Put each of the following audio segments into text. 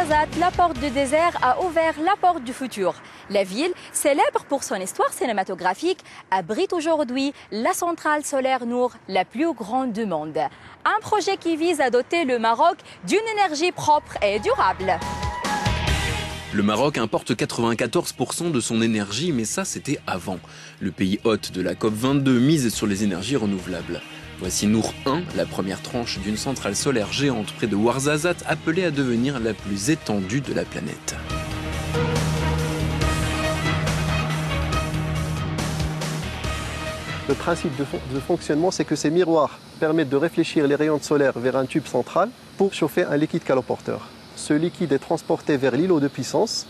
Ouarzazate, la porte du désert, a ouvert la porte du futur. La ville, célèbre pour son histoire cinématographique, abrite aujourd'hui la centrale solaire Nour, la plus grande du monde. Un projet qui vise à doter le Maroc d'une énergie propre et durable. Le Maroc importe 94% de son énergie, mais ça c'était avant. Le pays hôte de la COP22 mise sur les énergies renouvelables. Voici Nour 1, la première tranche d'une centrale solaire géante près de Ouarzazate, appelée à devenir la plus étendue de la planète. Le principe de fonctionnement, c'est que ces miroirs permettent de réfléchir les rayons solaires vers un tube central pour chauffer un liquide caloporteur. Ce liquide est transporté vers l'îlot de puissance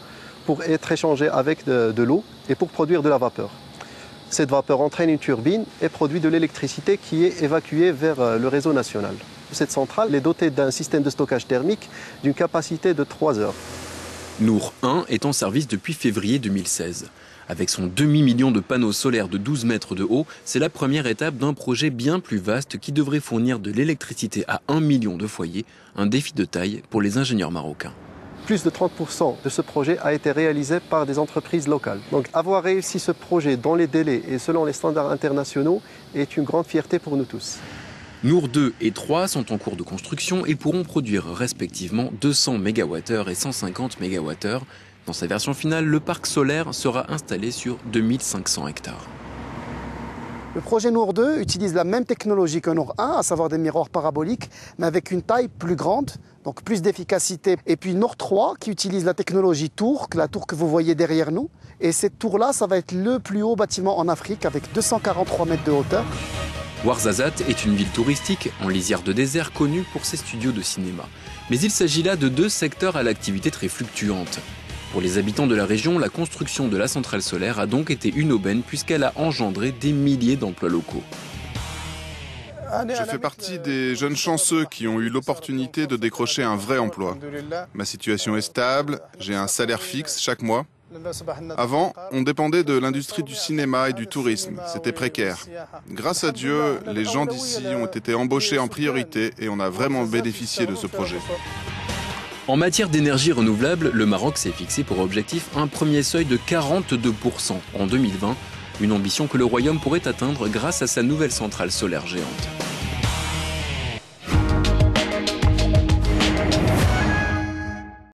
pour être échangé avec de l'eau et pour produire de la vapeur. Cette vapeur entraîne une turbine et produit de l'électricité qui est évacuée vers le réseau national. Cette centrale est dotée d'un système de stockage thermique d'une capacité de 3 heures. Nour 1 est en service depuis février 2016. Avec son demi-million de panneaux solaires de 12 mètres de haut, c'est la première étape d'un projet bien plus vaste qui devrait fournir de l'électricité à 1 million de foyers, un défi de taille pour les ingénieurs marocains. Plus de 30% de ce projet a été réalisé par des entreprises locales. Donc avoir réussi ce projet dans les délais et selon les standards internationaux est une grande fierté pour nous tous. Nour 2 et 3 sont en cours de construction et pourront produire respectivement 200 MWh et 150 MWh. Dans sa version finale, le parc solaire sera installé sur 2500 hectares. Le projet Nour 2 utilise la même technologie que Nour 1, à savoir des miroirs paraboliques, mais avec une taille plus grande, donc plus d'efficacité. Et puis Nour 3 qui utilise la technologie tour, la tour que vous voyez derrière nous. Et cette tour-là, ça va être le plus haut bâtiment en Afrique avec 243 mètres de hauteur. Ouarzazate est une ville touristique en lisière de désert connue pour ses studios de cinéma. Mais il s'agit là de deux secteurs à l'activité très fluctuante. Pour les habitants de la région, la construction de la centrale solaire a donc été une aubaine puisqu'elle a engendré des milliers d'emplois locaux. Je fais partie des jeunes chanceux qui ont eu l'opportunité de décrocher un vrai emploi. Ma situation est stable, j'ai un salaire fixe chaque mois. Avant, on dépendait de l'industrie du cinéma et du tourisme, c'était précaire. Grâce à Dieu, les gens d'ici ont été embauchés en priorité et on a vraiment bénéficié de ce projet. En matière d'énergie renouvelable, le Maroc s'est fixé pour objectif un premier seuil de 42% en 2020, une ambition que le Royaume pourrait atteindre grâce à sa nouvelle centrale solaire géante.